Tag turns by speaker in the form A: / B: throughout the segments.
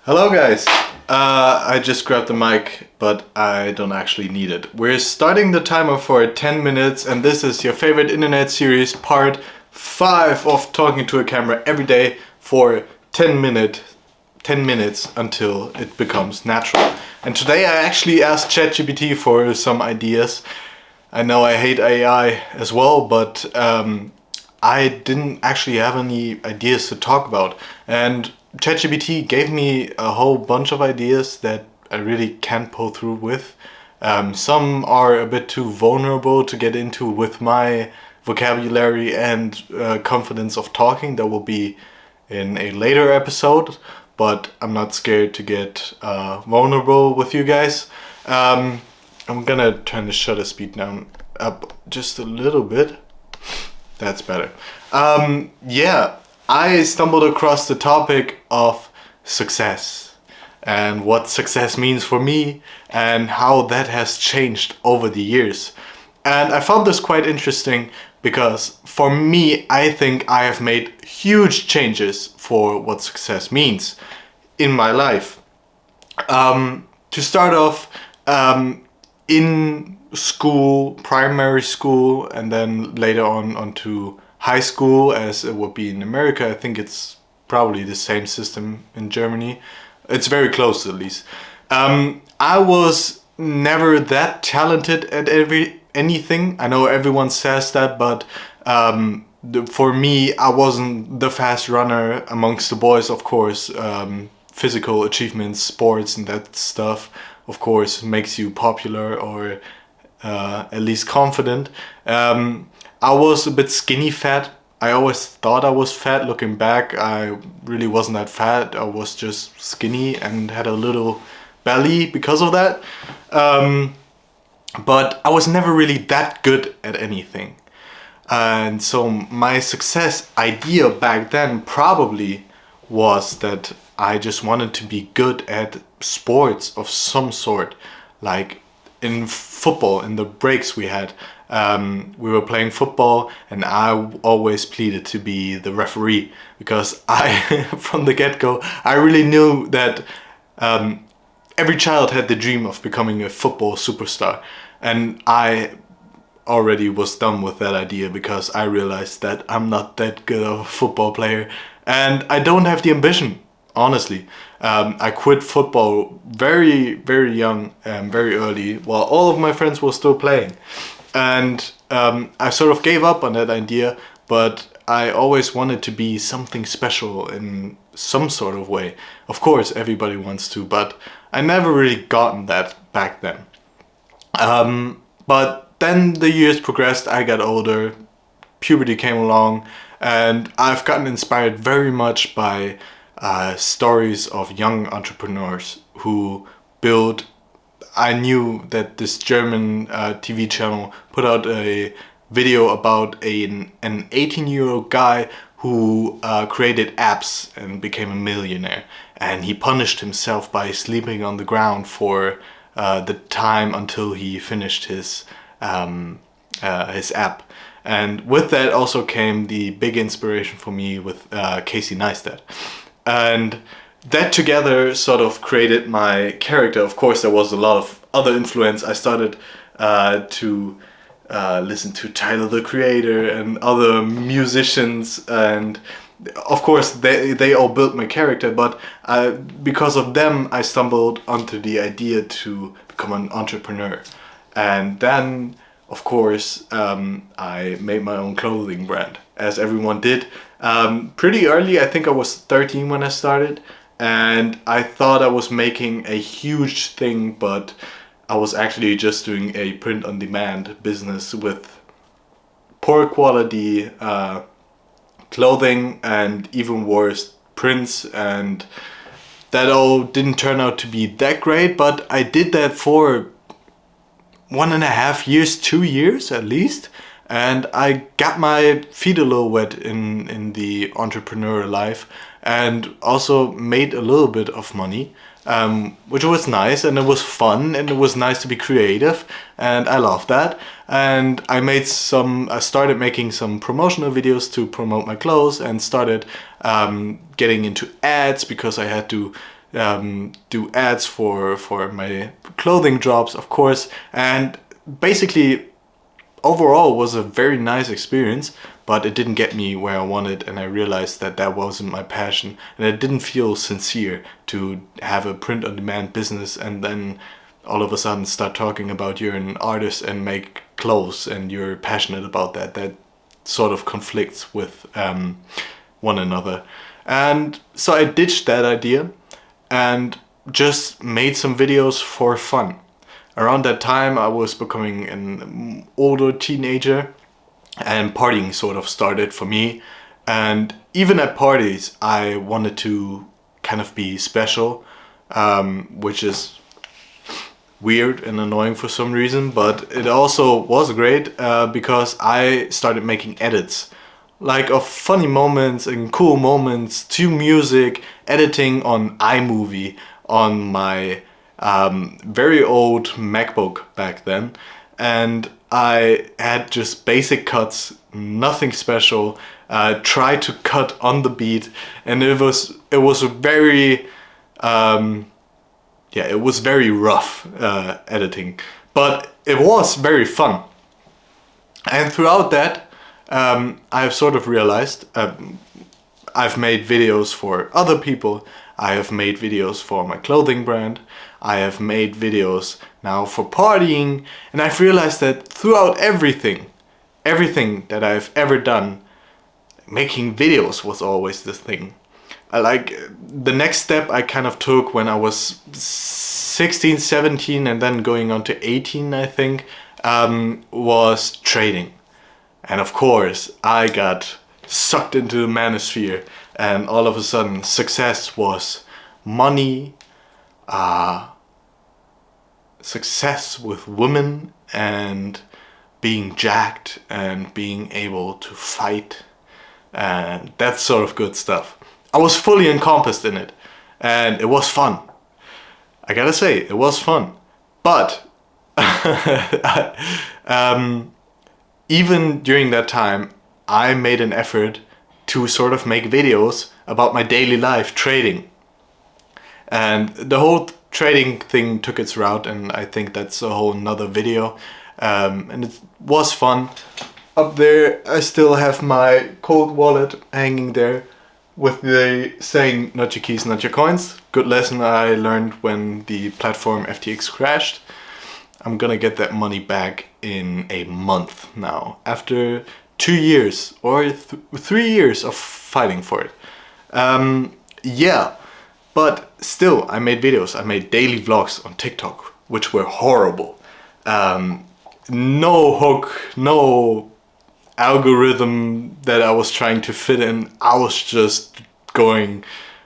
A: Hello guys! I just grabbed the mic, but I don't actually need it. We're starting the timer for 10 minutes and this is your favorite internet series, part 5 of talking to a camera every day for 10 minutes until it becomes natural. And today I actually asked ChatGPT for some ideas. I know I hate AI as well, but I didn't actually have any ideas to talk about. And ChatGPT gave me a whole bunch of ideas that I really can't pull through with. Some are a bit too vulnerable to get into with my vocabulary and confidence of talking. That will be in a later episode, but I'm not scared to get vulnerable with you guys. I'm gonna turn the shutter speed down up just a little bit. That's better. Yeah, I stumbled across the topic of success and what success means for me and how that has changed over the years. And I found this quite interesting because for me, I think I have made huge changes for what success means in my life. To start off, in school, primary school, and then later on onto high school, as it would be in America. I think it's probably the same system in Germany. It's very close, at least. I was never that talented at anything. I know everyone says that, but for me, I wasn't the fast runner amongst the boys, of course. Physical achievements, sports, and that stuff, of course, makes you popular or at least confident. I was a bit skinny fat. I always thought I was fat. Looking back, I really wasn't that fat. I was just skinny and had a little belly because of that. But I was never really that good at anything. And so my success idea back then probably was that I just wanted to be good at sports of some sort. Like in football, in the breaks we had, we were playing football and I always pleaded to be the referee because from the get-go, I really knew that every child had the dream of becoming a football superstar. And I already was done with that idea because I realized that I'm not that good of a football player and I don't have the ambition, honestly. I quit football very, very young, very early, while all of my friends were still playing. And I sort of gave up on that idea, but I always wanted to be something special in some sort of way. Of course, everybody wants to, but I never really gotten that back then. But then the years progressed, I got older, puberty came along, and I've gotten inspired very much by stories of young entrepreneurs who build. I knew that this German TV channel put out a video about an 18-year-old guy who created apps and became a millionaire. And he punished himself by sleeping on the ground for the time until he finished his app. And with that also came the big inspiration for me with Casey Neistat. And that together sort of created my character. Of course, there was a lot of other influence. I started to listen to Tyler, the Creator, and other musicians. And of course, they all built my character. But because of them, I stumbled onto the idea to become an entrepreneur. And then, of course, I made my own clothing brand, as everyone did. Pretty early, I think I was 13 when I started, and I thought I was making a huge thing, but I was actually just doing a print-on-demand business with poor quality clothing and even worse prints, and that all didn't turn out to be that great, but I did that for 1.5 years, 2 years at least. And I got my feet a little wet in the entrepreneur life and also made a little bit of money, which was nice and it was fun and it was nice to be creative and I love that. And I started making some promotional videos to promote my clothes and started getting into ads because I had to do ads for my clothing drops, of course, and basically overall was a very nice experience, but it didn't get me where I wanted, and I realized that that wasn't my passion, and it didn't feel sincere to have a print-on-demand business and then all of a sudden start talking about you're an artist and make clothes and you're passionate about that. That sort of conflicts with one another. And so I ditched that idea and just made some videos for fun. Around that time I was becoming an older teenager and partying sort of started for me. And even at parties I wanted to kind of be special, which is weird and annoying for some reason, but it also was great because I started making edits, like of funny moments and cool moments to music, editing on iMovie on my very old MacBook back then, and I had just basic cuts, nothing special, tried to cut on the beat, and it was very yeah, it was very rough editing, but it was very fun. And throughout that, I've sort of realized I've made videos for other people. I have made videos for my clothing brand. I have made videos now for partying. And I've realized that throughout everything that I've ever done, making videos was always the thing. Like the next step I kind of took when I was 16, 17 and then going on to 18, I think, was trading. And of course I got sucked into the manosphere, and all of a sudden success was money, success with women, and being jacked and being able to fight, and that sort of good stuff. I was fully encompassed in it, and it was fun. I gotta say, it was fun. But even during that time, I made an effort to sort of make videos about my daily life trading. And the whole trading thing took its route, and I think that's a whole nother video. And it was fun. Up there, I still have my cold wallet hanging there, with the saying, not your keys, not your coins. Good lesson I learned when the platform FTX crashed. I'm gonna get that money back in a month now, after 2 years or 3 years of fighting for it. Yeah, but still I made videos. I made daily vlogs on TikTok, which were horrible. No hook, no algorithm that I was trying to fit in. I was just going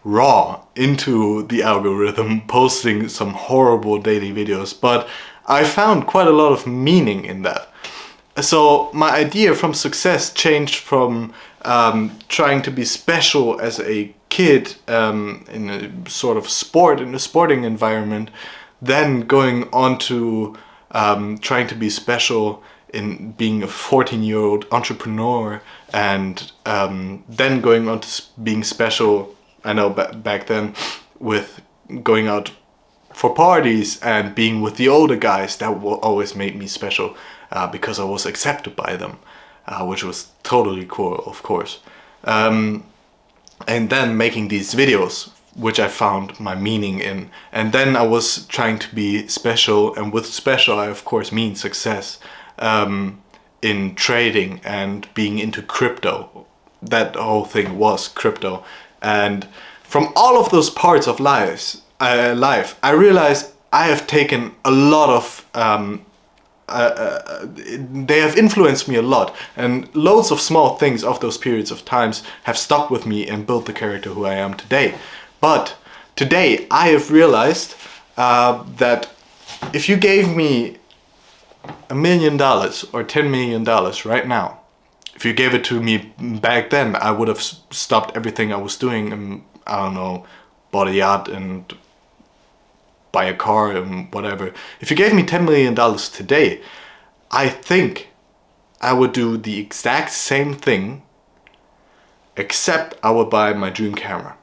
A: raw into the algorithm, posting some horrible daily videos, but I found quite a lot of meaning in that. So my idea from success changed from trying to be special as a kid in a sort of sport, in a sporting environment, then going on to trying to be special in being a 14-year-old entrepreneur, and then going on to being special, I know back then, with going out for parties and being with the older guys. That always made me special because I was accepted by them, which was totally cool, of course. And then making these videos, which I found my meaning in. And then I was trying to be special, and with special I of course mean success. In trading and being into crypto. That whole thing was crypto. And from all of those parts of life, I realized I have taken a lot of, they have influenced me a lot, and loads of small things of those periods of times have stuck with me and built the character who I am today. But today I have realized that if you gave me $1 million or $10 million right now, if you gave it to me back then, I would have stopped everything I was doing and, I don't know, bought a yacht and buy a car and whatever. If you gave me $10 million today, I think I would do the exact same thing, except I would buy my dream camera.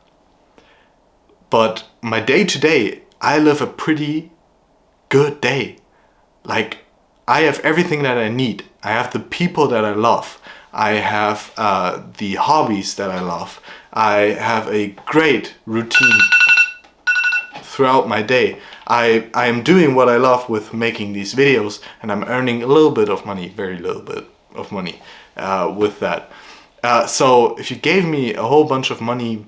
A: But my day to day, I live a pretty good day. Like, I have everything that I need. I have the people that I love. I have the hobbies that I love. I have a great routine throughout my day. I am doing what I love with making these videos, and I'm earning a little bit of money, very little bit of money with that. So if you gave me a whole bunch of money,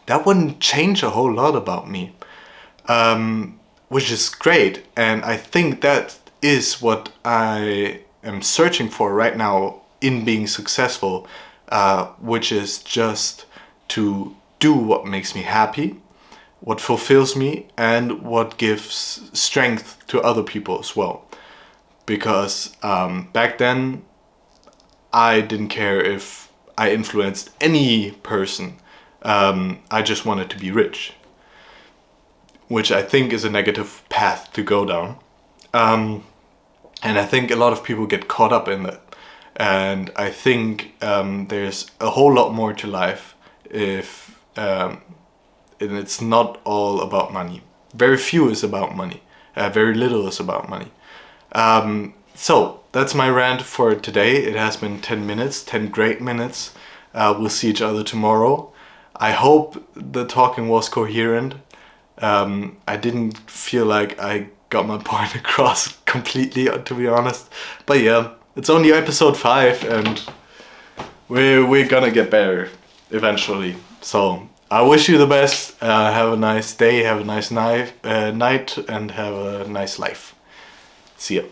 A: that wouldn't change a whole lot about me, which is great. And I think that is what I am searching for right now in being successful, which is just to do what makes me happy, what fulfills me, and what gives strength to other people as well. Because back then, I didn't care if I influenced any person. I just wanted to be rich, which I think is a negative path to go down. And I think a lot of people get caught up in that. And I think there's a whole lot more to life if and it's not all about money. Very few is about money. Very little is about money. So that's my rant for today. It has been 10 minutes, 10 great minutes. We'll see each other tomorrow. I hope the talking was coherent. I didn't feel like I got my point across completely, to be honest. But yeah, it's only episode 5 and we're gonna get better eventually. So I wish you the best. Have a nice day, have a nice night, and have a nice life. See ya.